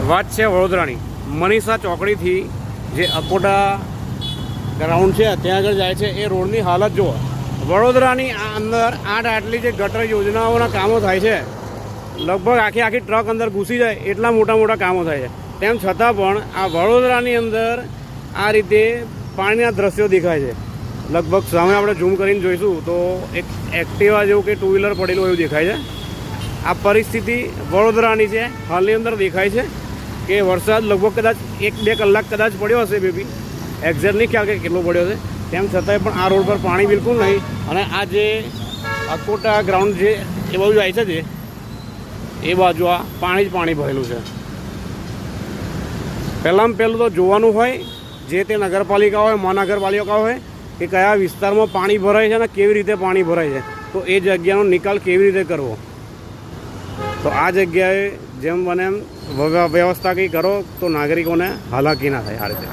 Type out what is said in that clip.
વાત છે વડોદરાની મનીષા ચોકડીથી જે અકોટા ગ્રાઉન્ડ છે ત્યાં આગળ જાય છે. એ રોડની હાલત જુઓ. વડોદરાની આ અંદર આટલી જે ગટર યોજનાઓના કામો થાય છે, લગભગ આખી ટ્રક અંદર ઘૂસી જાય એટલા મોટા કામો થાય છે. તેમ છતાં પણ આ વડોદરાની અંદર આ રીતે પાણીના દ્રશ્યો દેખાય છે. લગભગ સામે આપણે ઝૂમ કરીને જોઈશું તો એક એક્ટિવા જેવું કે ટુ વ્હીલર પડેલું એવું દેખાય છે. આ પરિસ્થિતિ વડોદરાની છે. હાલની અંદર દેખાય છે કે વરસાદ લગભગ કદાચ 1-2 કલાક કદાચ પડ્યો હશે બેબી, એક્ઝેક્ટ નહીં ખ્યાલ કે કેટલો પડ્યો છે. તેમ છતાંય પણ આ રોડ પર પાણી બિલકુલ નહીં. અને આ જે અકોટા ગ્રાઉન્ડ છે એ બાજુ જાય છે જે એ બાજુ આ પાણી જ પાણી ભરેલું છે. પહેલાં તો જોવાનું હોય જે તે નગરપાલિકા હોય, મહાનગરપાલિકા હોય કે કયા વિસ્તારમાં પાણી ભરાય છે અને કેવી રીતે પાણી ભરાય છે, તો એ જગ્યાનો નિકાલ કેવી રીતે કરવો. તો આ જગ્યાએ જેમ બને એમ વ્યવસ્થા કંઈ કરો તો નાગરિકોને હાલાકી ના થાય આ રીતે.